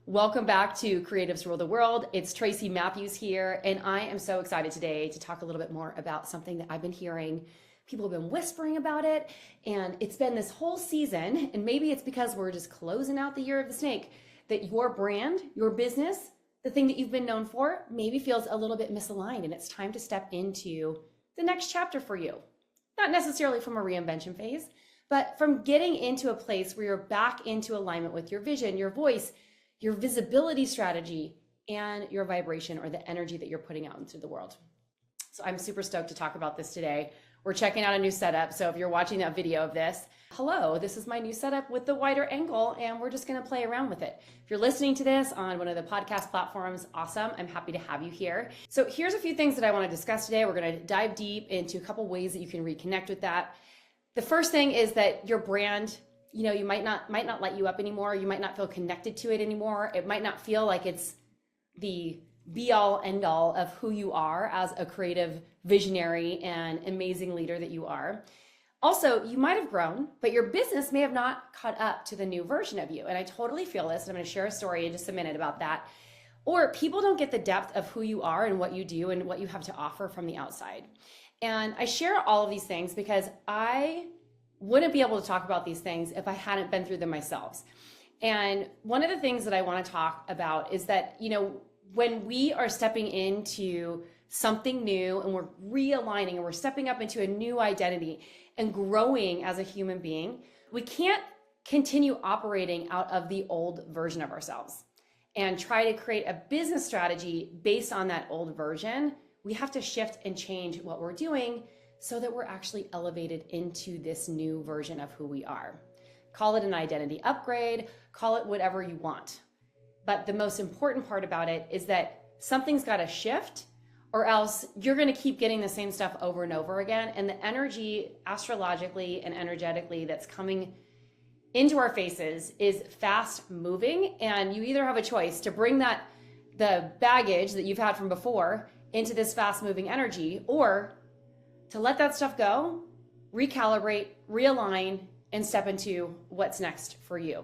Welcome back to Creatives Rule the World. It's TIMESTMAPS here, and I am so excited today to talk a little bit more about something that I've been hearing. People have been whispering about it, and it's been this whole season, and maybe it's because we're just closing out the year of the snake, that your brand, your business, the thing that you've been known for, maybe feels a little bit misaligned, and it's time to step into the next chapter for you. Not necessarily from a reinvention phase, but from getting into a place where you're back into alignment with your vision, your voice, your visibility strategy, and your vibration or the energy that you're putting out into the world. So I'm super stoked to talk about this today. We're checking out a new setup. So if you're watching that video of this, hello, this is my new setup with the wider angle, and we're just gonna play around with it. If you're listening to this on one of the podcast platforms, awesome. I'm happy to have you here. So here's a few things that I wanna discuss today. We're gonna dive deep into a couple ways that you can reconnect with that. The first thing is that your brand, you might not light you up anymore. You might not feel connected to it anymore. It might not feel like it's the be all end all of who you are as a creative visionary and amazing leader that you are. Also, you might have grown, but your business may have not caught up to the new version of you. And I totally feel this. And I'm going to share a story in just a minute about that. Or people don't get the depth of who you are and what you do and what you have to offer from the outside. And I share all of these things because I wouldn't be able to talk about these things if I hadn't been through them myself. And one of the things that I want to talk about is that, when we are stepping into something new and we're realigning and we're stepping up into a new identity and growing as a human being, we can't continue operating out of the old version of ourselves and try to create a business strategy based on that old version. We have to shift and change what we're doing so that we're actually elevated into this new version of who we are. Call it an identity upgrade, call it whatever you want. But the most important part about it is that something's got to shift, or else you're going to keep getting the same stuff over and over again. And the energy astrologically and energetically that's coming into our faces is fast moving. And you either have a choice to bring the baggage that you've had from before into this fast moving energy, or to let that stuff go, recalibrate, realign, and step into what's next for you.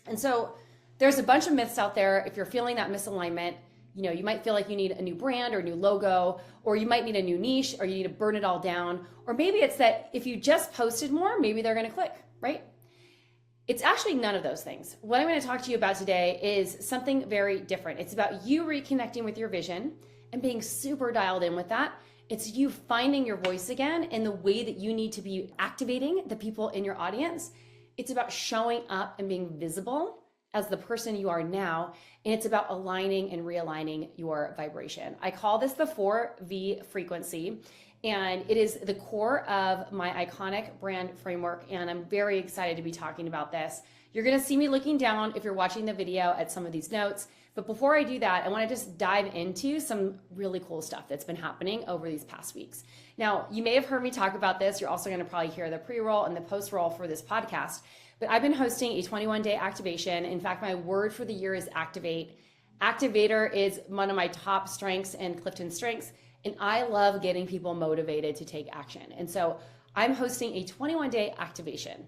And so there's a bunch of myths out there. If you're feeling that misalignment, you might feel like you need a new brand or a new logo, or you might need a new niche, or you need to burn it all down. Or maybe it's that if you just posted more, maybe they're going to click, right? It's actually none of those things. What I'm going to talk to you about today is something very different. It's about you reconnecting with your vision and being super dialed in with that. It's you finding your voice again in the way that you need to be activating the people in your audience. It's about showing up and being visible as the person you are now. And it's about aligning and realigning your vibration. I call this the 4V frequency, and it is the core of my iconic brand framework. And I'm very excited to be talking about this. You're going to see me looking down if you're watching the video at some of these notes. But before I do that, I want to just dive into some really cool stuff that's been happening over these past weeks. Now, you may have heard me talk about this. You're also going to probably hear the pre-roll and the post-roll for this podcast. But I've been hosting a 21-day activation. In fact, my word for the year is activate. Activator is one of my top strengths and Clifton strengths. And I love getting people motivated to take action. And so I'm hosting a 21-day activation.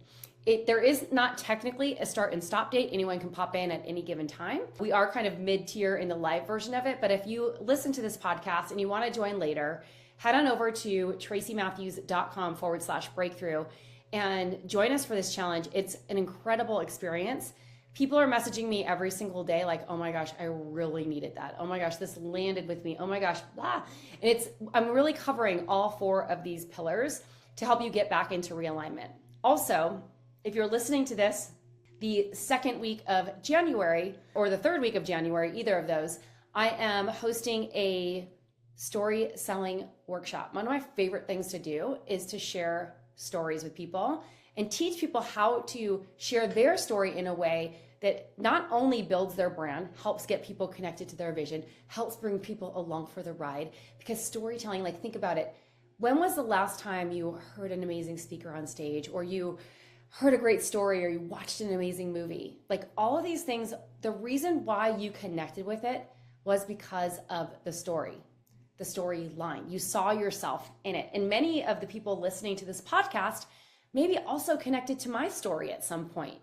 There is not technically a start and stop date. Anyone can pop in at any given time. We are kind of mid-tier in the live version of it, but if you listen to this podcast and you want to join later, head on over to TracyMatthews.com/breakthrough and join us for this challenge. It's an incredible experience. People are messaging me every single day like, oh my gosh, I really needed that. Oh my gosh, this landed with me. Oh my gosh, blah. And I'm really covering all 4 of these pillars to help you get back into realignment. Also, if you're listening to this the second week of January or the third week of January, either of those, I am hosting a story selling workshop. One of my favorite things to do is to share stories with people and teach people how to share their story in a way that not only builds their brand, helps get people connected to their vision, helps bring people along for the ride. Because storytelling, think about it. When was the last time you heard an amazing speaker on stage, or you heard a great story, or you watched an amazing movie? All of these things, the reason why you connected with it was because of the storyline. You saw yourself in it. And many of the people listening to this podcast maybe also connected to my story at some point.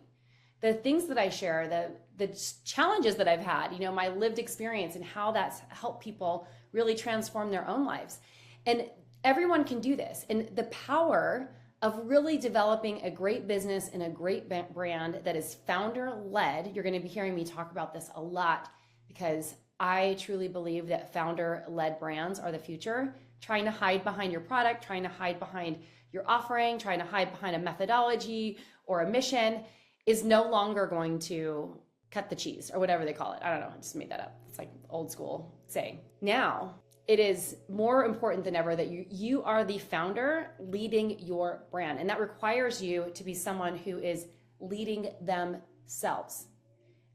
The things that I share, the challenges that I've had, you know, my lived experience and how that's helped people really transform their own lives. And everyone can do this. And the power of really developing a great business and a great brand that is founder-led, you're going to be hearing me talk about this a lot because I truly believe that founder-led brands are the future. Trying to hide behind your product, trying to hide behind your offering, trying to hide behind a methodology or a mission is no longer going to cut the cheese or whatever they call it. I don't know, I just made that up. It's like old school saying. Now, it is more important than ever that you are the founder leading your brand. And that requires you to be someone who is leading themselves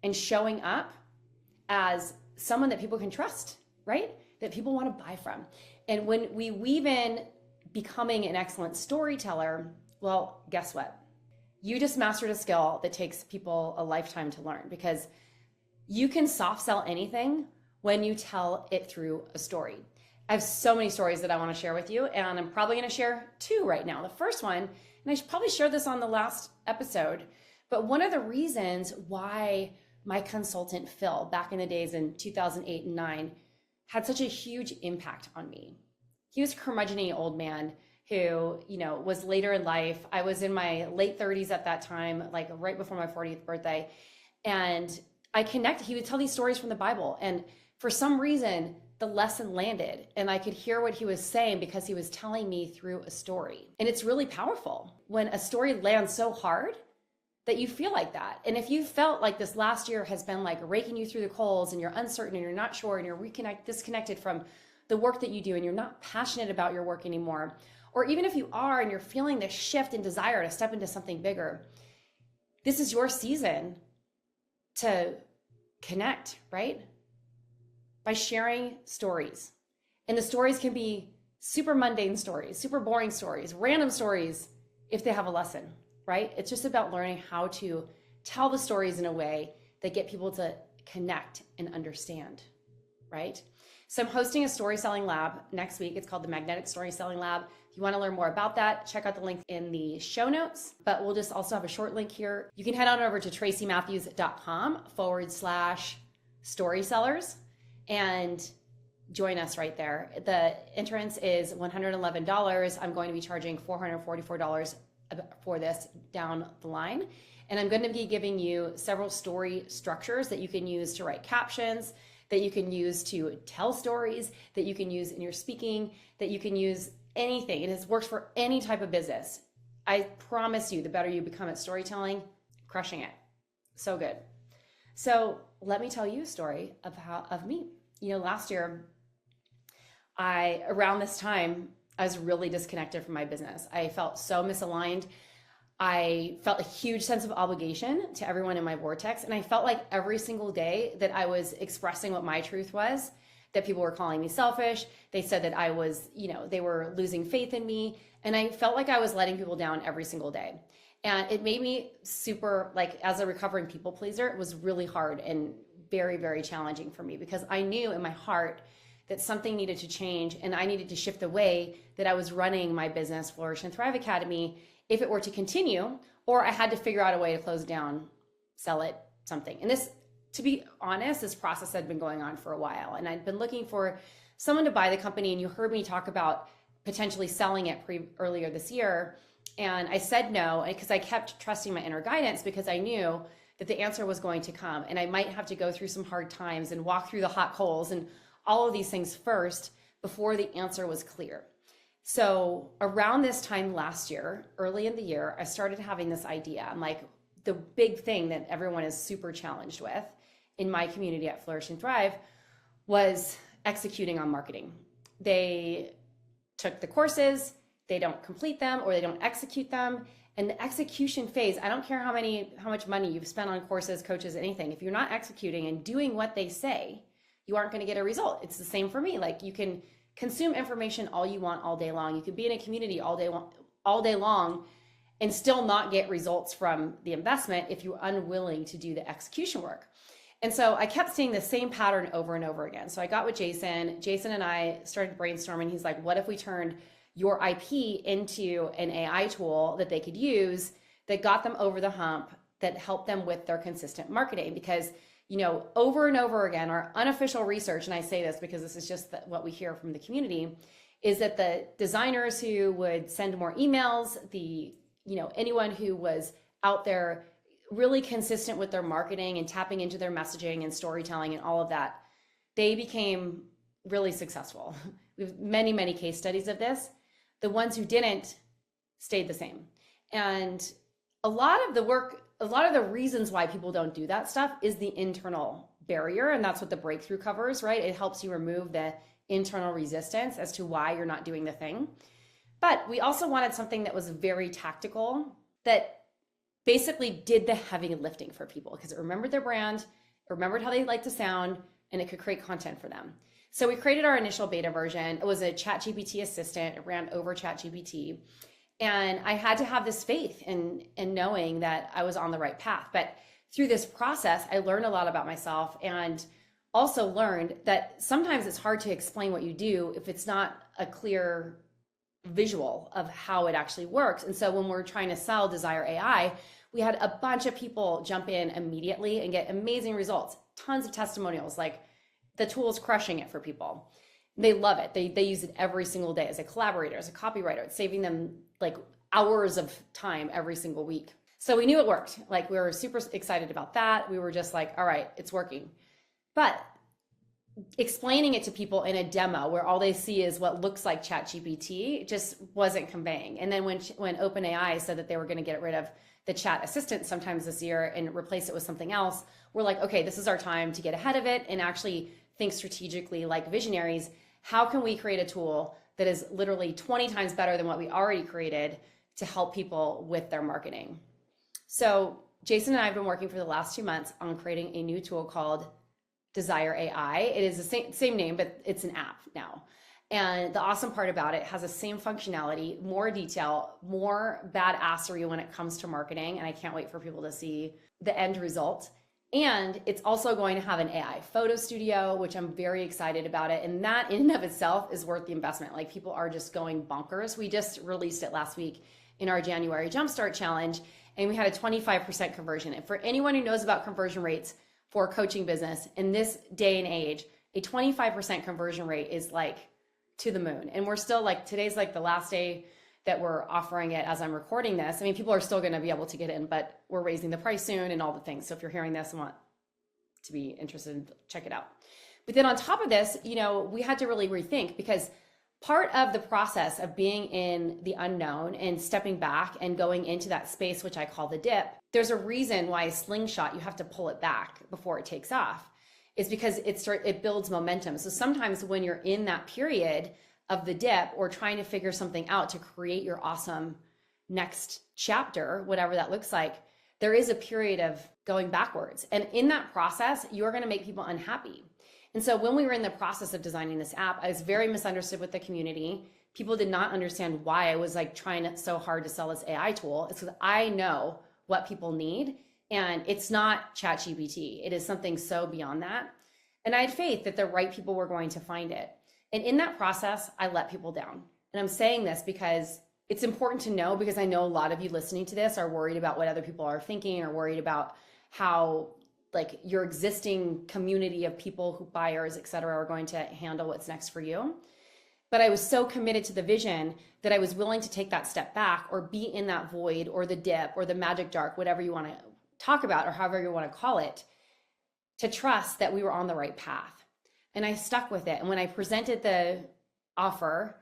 and showing up as someone that people can trust, right? That people want to buy from. And when we weave in becoming an excellent storyteller, well, guess what? You just mastered a skill that takes people a lifetime to learn, because you can soft sell anything when you tell it through a story. I have so many stories that I want to share with you, and I'm probably going to share two right now. The first one, and I should probably share this on the last episode, but one of the reasons why my consultant Phil, back in the days in 2008 and 9, had such a huge impact on me. He was a curmudgeon-y old man who, you know, was later in life. I was in my late 30s at that time, like right before my 40th birthday. And I connected, he would tell these stories from the Bible. And for some reason, the lesson landed and I could hear what he was saying because he was telling me through a story. And it's really powerful when a story lands so hard that you feel like that. And if you felt like this last year has been like raking you through the coals and you're uncertain and you're not sure and you're disconnected from the work that you do and you're not passionate about your work anymore, or even if you are and you're feeling this shift in desire to step into something bigger, this is your season to connect, right? By sharing stories. And the stories can be super mundane stories, super boring stories, random stories if they have a lesson, right? It's just about learning how to tell the stories in a way that get people to connect and understand, right? So I'm hosting a story selling lab next week. It's called the Magnetic Story Selling Lab. If you want to learn more about that, check out the link in the show notes, but we'll just also have a short link here. You can head on over to tracymatthews.com/story sellers and join us right there. The entrance is $111. I'm going to be charging $444 for this down the line. And I'm going to be giving you several story structures that you can use to write captions, that you can use to tell stories, that you can use in your speaking, that you can use anything. It works for any type of business. I promise you, the better you become at storytelling, crushing it. So good. So let me tell you a story of me. You know, last year, around this time, I was really disconnected from my business. I felt so misaligned. I felt a huge sense of obligation to everyone in my vortex. And I felt like every single day that I was expressing what my truth was, that people were calling me selfish. They said that I was, you know, they were losing faith in me. And I felt like I was letting people down every single day. And it made me super, like, as a recovering people pleaser, it was really hard and very, very challenging for me because I knew in my heart that something needed to change and I needed to shift the way that I was running my business, Flourish and Thrive Academy, if it were to continue, or I had to figure out a way to close it down, sell it, something. And this, to be honest, this process had been going on for a while. And I'd been looking for someone to buy the company. And you heard me talk about potentially selling it earlier this year. And I said no, because I kept trusting my inner guidance because I knew that the answer was going to come. And I might have to go through some hard times and walk through the hot coals and all of these things first before the answer was clear. So around this time last year, early in the year, I started having this idea. I'm like, the big thing that everyone is super challenged with in my community at Flourish and Thrive was executing on marketing. They took the courses, they don't complete them or they don't execute them. And the execution phase, I don't care how much money you've spent on courses, coaches, anything. If you're not executing and doing what they say, you aren't going to get a result. It's the same for me. Like, you can consume information all you want all day long. You could be in a community all day long and still not get results from the investment if you're unwilling to do the execution work. And so I kept seeing the same pattern over and over again. So I got with Jason. Jason and I started brainstorming. He's like, what if we turned your IP into an AI tool that they could use that got them over the hump that help them with their consistent marketing. Because, over and over again, our unofficial research, and I say this because this is just what we hear from the community, is that the designers who would send more emails, anyone who was out there really consistent with their marketing and tapping into their messaging and storytelling and all of that, they became really successful. We have many, many case studies of this. The ones who didn't stayed the same. And a lot of the reasons why people don't do that stuff is the internal barrier. And that's what the breakthrough covers, right? It helps you remove the internal resistance as to why you're not doing the thing. But we also wanted something that was very tactical, that basically did the heavy lifting for people, because it remembered their brand, it remembered how they like to sound, and it could create content for them. So we created our initial beta version. It was a ChatGPT assistant. It ran over ChatGPT. And I had to have this faith in knowing that I was on the right path. But through this process, I learned a lot about myself, and also learned that sometimes it's hard to explain what you do if it's not a clear visual of how it actually works. And so when we're trying to sell Desire AI, we had a bunch of people jump in immediately and get amazing results, tons of testimonials, like the tool's crushing it for people. They love it. They use it every single day as a collaborator, as a copywriter. It's saving them like hours of time every single week. So we knew it worked. Like, we were super excited about that. We were just like, all right, it's working. But explaining it to people in a demo where all they see is what looks like ChatGPT just wasn't conveying. And then when OpenAI said that they were going to get rid of the chat assistant sometimes this year and replace it with something else, we're like, okay, this is our time to get ahead of it and actually think strategically like visionaries. How can we create a tool that is literally 20 times better than what we already created to help people with their marketing? So Jason and I have been working for the last 2 months on creating a new tool called Desire AI. It is the same name, but it's an app now. And the awesome part about it has the same functionality, more detail, more badassery when it comes to marketing. And I can't wait for people to see the end result. And it's also going to have an AI photo studio, which I'm very excited about it. And that in and of itself is worth the investment. Like, people are just going bonkers. We just released it last week in our January Jumpstart Challenge, and we had a 25% conversion. And for anyone who knows about conversion rates for coaching business in this day and age, a 25% conversion rate is like to the moon. And we're still like, today's like the last day that we're offering it as I'm recording this. I mean, people are still going to be able to get in, but we're raising the price soon and all the things. So if you're hearing this and want to be interested, check it out. But then on top of this, we had to really rethink, because part of the process of being in the unknown and stepping back and going into that space, which I call the dip, there's a reason why a slingshot, you have to pull it back before it takes off. It's because it builds momentum. So sometimes when you're in that period of the dip or trying to figure something out to create your awesome next chapter, whatever that looks like, there is a period of going backwards. And in that process, you're going to make people unhappy. And so when we were in the process of designing this app, I was very misunderstood with the community. People did not understand why I was like trying so hard to sell this AI tool. It's because I know what people need, and it's not ChatGPT. It is something so beyond that. And I had faith that the right people were going to find it. And in that process, I let people down. And I'm saying this because it's important to know, because I know a lot of you listening to this are worried about what other people are thinking, or worried about how like your existing community of people who buyers, et cetera, are going to handle what's next for you. But I was so committed to the vision that I was willing to take that step back, or be in that void or the dip or the magic dark, whatever you want to talk about or however you want to call it, to trust that we were on the right path. And I stuck with it. And when I presented the offer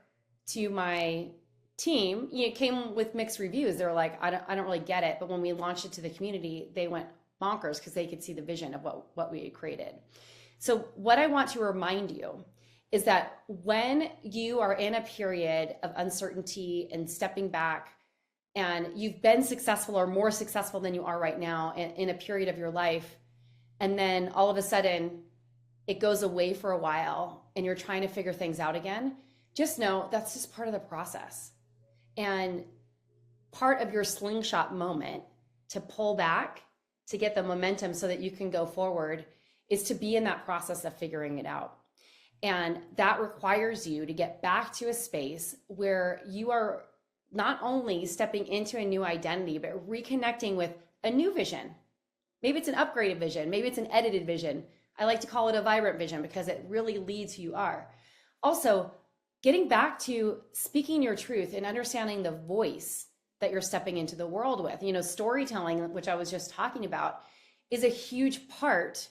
to my team, it came with mixed reviews. They were like, I don't really get it. But when we launched it to the community, they went bonkers because they could see the vision of what we had created. So what I want to remind you is that when you are in a period of uncertainty and stepping back, and you've been successful or more successful than you are right now in a period of your life, and then all of a sudden it goes away for a while and you're trying to figure things out again, just know that's just part of the process. And part of your slingshot moment to pull back, to get the momentum so that you can go forward, is to be in that process of figuring it out. And that requires you to get back to a space where you are not only stepping into a new identity, but reconnecting with a new vision. Maybe it's an upgraded vision. Maybe it's an edited vision. I like to call it a vibrant vision because it really leads who you are. Also, getting back to speaking your truth and understanding the voice that you're stepping into the world with. You know, storytelling, which I was just talking about, is a huge part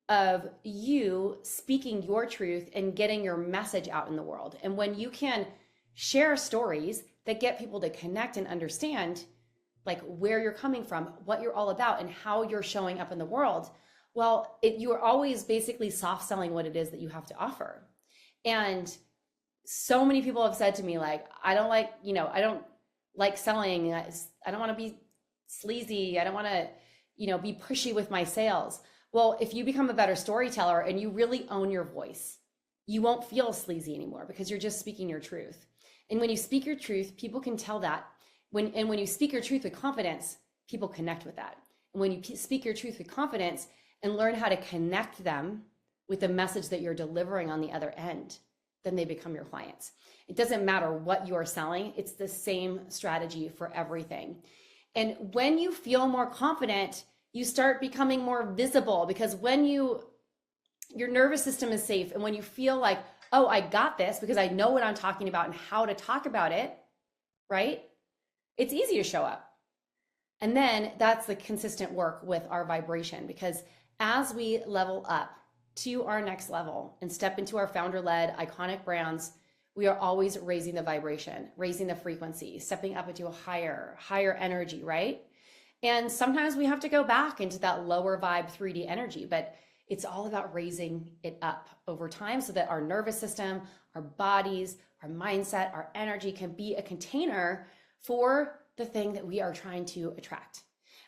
of you speaking your truth and getting your message out in the world. And when you can share stories that get people to connect and understand like where you're coming from, what you're all about, and how you're showing up in the world, well, you are always basically soft selling what it is that you have to offer. And so many people have said to me, like, I don't like selling. I don't want to be sleazy. I don't want to, be pushy with my sales. Well, if you become a better storyteller and you really own your voice, you won't feel sleazy anymore because you're just speaking your truth. And when you speak your truth, people can tell that. When you speak your truth with confidence, people connect with that. And when you speak your truth with confidence and learn how to connect them with the message that you're delivering on the other end, then they become your clients. It doesn't matter what you're selling. It's the same strategy for everything. And when you feel more confident, you start becoming more visible, because when your nervous system is safe, and when you feel like, oh, I got this because I know what I'm talking about and how to talk about it, right? It's easy to show up. And then that's the consistent work with our vibration, because as we level up to our next level and step into our founder-led iconic brands, we are always raising the vibration, raising the frequency, stepping up into a higher energy, right? And sometimes we have to go back into that lower vibe 3D energy, but it's all about raising it up over time so that our nervous system, our bodies, our mindset, our energy can be a container for the thing that we are trying to attract,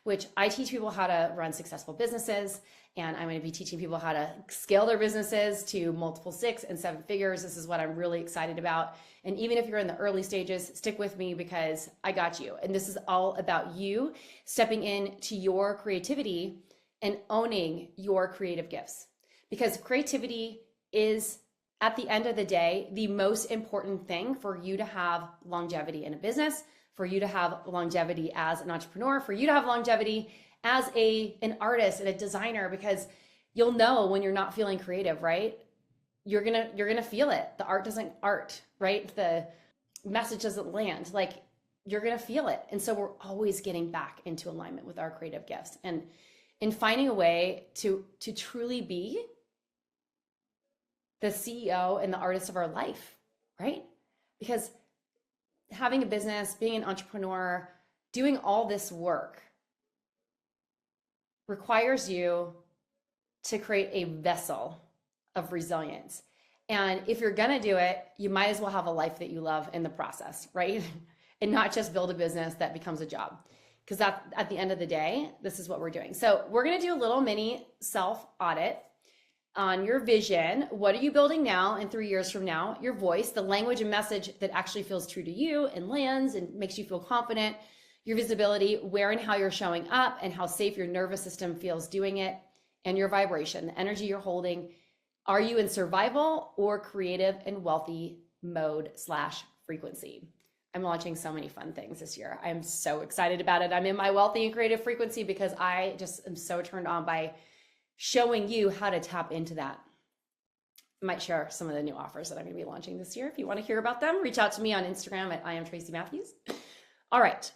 which I teach people how to run successful businesses. And I'm going to be teaching people how to scale their businesses to multiple 6 and 7 figures. This is what I'm really excited about. And even if you're in the early stages, stick with me because I got you. And this is all about you stepping into your creativity and owning your creative gifts. Because creativity is, at the end of the day, the most important thing for you to have longevity in a business, for you to have longevity as an entrepreneur, for you to have longevity as an artist and a designer, because you'll know when you're not feeling creative, right? You're gonna feel it. The art doesn't art, right? The message doesn't land. Like, you're gonna feel it. And so we're always getting back into alignment with our creative gifts and in finding a way to truly be the CEO and the artist of our life, right? Because having a business, being an entrepreneur, doing all this work requires you to create a vessel of resilience. And if you're gonna do it, you might as well have a life that you love in the process, right? And not just build a business that becomes a job. Because at the end of the day, this is what we're doing. So we're gonna do a little mini self-audit on your vision. What are you building now and 3 years from now? Your voice, the language and message that actually feels true to you and lands and makes you feel confident. Your visibility, where and how you're showing up and how safe your nervous system feels doing it, and your vibration, the energy you're holding. Are you in survival or creative and wealthy mode / frequency? I'm launching so many fun things this year. I'm so excited about it. I'm in my wealthy and creative frequency because I just am so turned on by showing you how to tap into that. I might share some of the new offers that I'm going to be launching this year. If you want to hear about them, reach out to me on Instagram at @IamTracyMatthews. All right.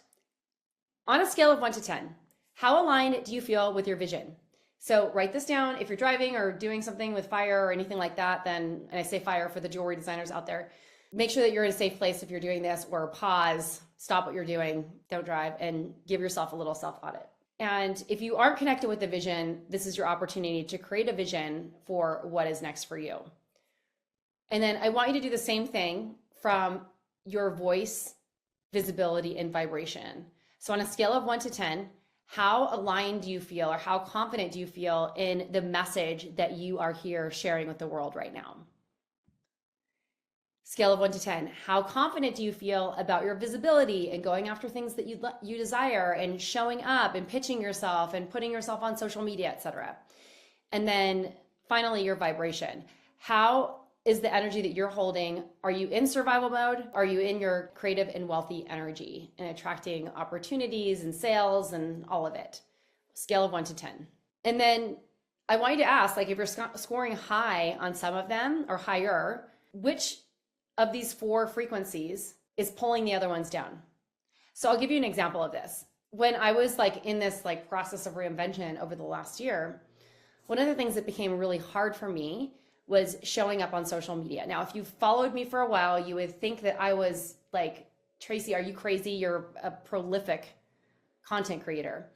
On a scale of 1 to 10, how aligned do you feel with your vision? So write this down. If you're driving or doing something with fire or anything like that, then, and I say fire for the jewelry designers out there, make sure that you're in a safe place if you're doing this, or pause, stop what you're doing, don't drive, and give yourself a little self-audit. And if you aren't connected with the vision, this is your opportunity to create a vision for what is next for you. And then I want you to do the same thing from your voice, visibility, and vibration. So on a scale of 1 to 10, how aligned do you feel, or how confident do you feel in the message that you are here sharing with the world right now? Scale of 1 to 10, how confident do you feel about your visibility and going after things that you desire and showing up and pitching yourself and putting yourself on social media, etc. And then finally, your vibration. How is the energy that you're holding? Are you in survival mode? Are you in your creative and wealthy energy and attracting opportunities and sales and all of it? Scale of 1 to 10. And then I want you to ask, like, if you're scoring high on some of them or higher, which of these 4 frequencies is pulling the other ones down? So I'll give you an example of this. When I was like in this like process of reinvention over the last year, one of the things that became really hard for me was showing up on social media. Now, if you've followed me for a while, you would think that I was like, Tracy, are you crazy? You're a prolific content creator.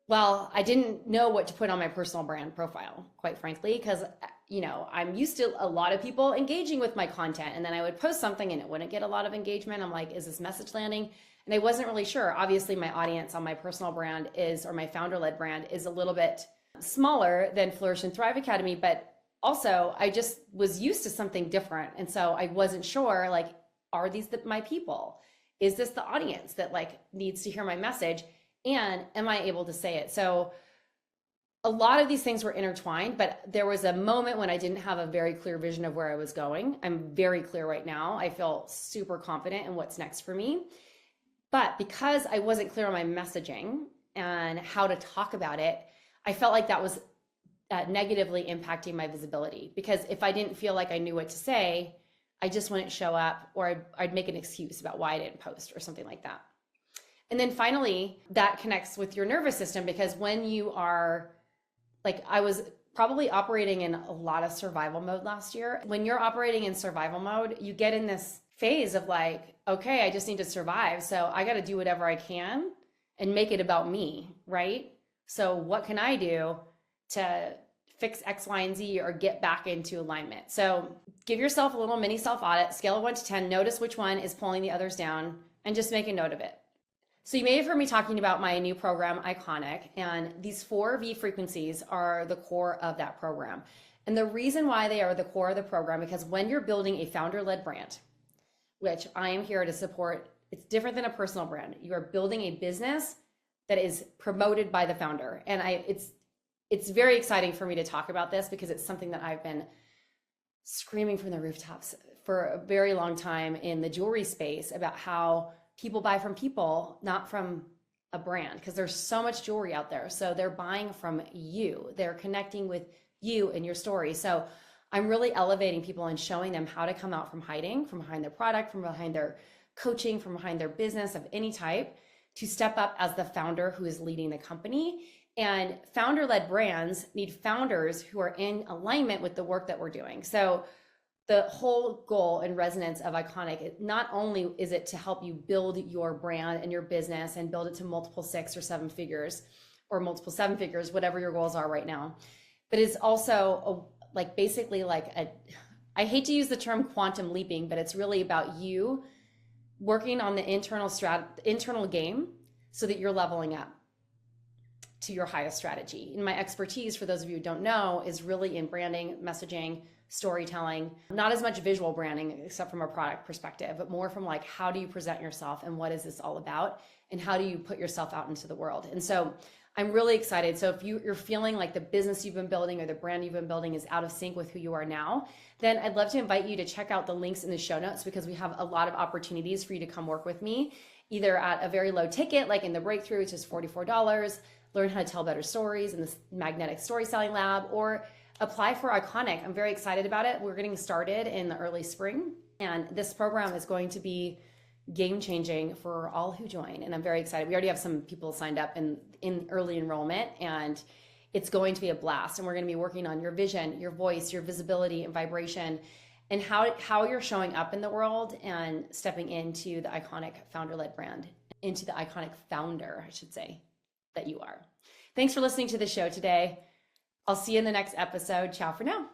Well, I didn't know what to put on my personal brand profile, quite frankly, because, you know, I'm used to a lot of people engaging with my content, and then I would post something and it wouldn't get a lot of engagement. I'm like, is this message landing? And I wasn't really sure. Obviously, my audience on my personal brand is, or my founder-led brand is a little bit smaller than Flourish and Thrive Academy, but also I just was used to something different. And so I wasn't sure, like, are these my people? Is this the audience that like needs to hear my message? And am I able to say it? So a lot of these things were intertwined, but there was a moment when I didn't have a very clear vision of where I was going. I'm very clear right now. I feel super confident in what's next for me. But because I wasn't clear on my messaging and how to talk about it, I felt like that was negatively impacting my visibility, because if I didn't feel like I knew what to say, I just wouldn't show up, or I'd make an excuse about why I didn't post or something like that. And then finally, that connects with your nervous system, because when you are like, I was probably operating in a lot of survival mode last year. When you're operating in survival mode, you get in this phase of like, okay, I just need to survive. So I got to do whatever I can and make it about me, right? So what can I do to fix X, Y, and Z, or get back into alignment? So give yourself a little mini self-audit, scale of 1 to 10, notice which one is pulling the others down, and just make a note of it. So you may have heard me talking about my new program, Iconic, and these 4 V frequencies are the core of that program. And the reason why they are the core of the program, because when you're building a founder-led brand, which I am here to support, it's different than a personal brand. You are building a business that is promoted by the founder. And it's very exciting for me to talk about this, because it's something that I've been screaming from the rooftops for a very long time in the jewelry space, about how people buy from people, not from a brand, because there's so much jewelry out there. So they're buying from you. They're connecting with you and your story. So I'm really elevating people and showing them how to come out from hiding, from behind their product, from behind their coaching, from behind their business of any type, to step up as the founder who is leading the company. And founder-led brands need founders who are in alignment with the work that we're doing. So the whole goal and resonance of Iconic, not only is it to help you build your brand and your business and build it to multiple 6 or 7 figures, or multiple 7 figures, whatever your goals are right now, but it's also basically I hate to use the term quantum leaping, but it's really about you working on the internal game so that you're leveling up to your highest strategy. And my expertise, for those of you who don't know, is really in branding, messaging, storytelling, not as much visual branding, except from a product perspective, but more from like, how do you present yourself and what is this all about? And how do you put yourself out into the world? And so I'm really excited. So if you're feeling like the business you've been building or the brand you've been building is out of sync with who you are now, then I'd love to invite you to check out the links in the show notes, because we have a lot of opportunities for you to come work with me, either at a very low ticket, like in the Breakthrough, which is $44, learn how to tell better stories in this magnetic story selling lab, or apply for Iconic. I'm very excited about it. We're getting started in the early spring, and this program is going to be game changing for all who join. And I'm very excited. We already have some people signed up in early enrollment, and it's going to be a blast. And we're going to be working on your vision, your voice, your visibility and vibration, and how you're showing up in the world and stepping into the Iconic founder-led brand, into the Iconic founder, I should say, that you are. Thanks for listening to the show today. I'll see you in the next episode. Ciao for now.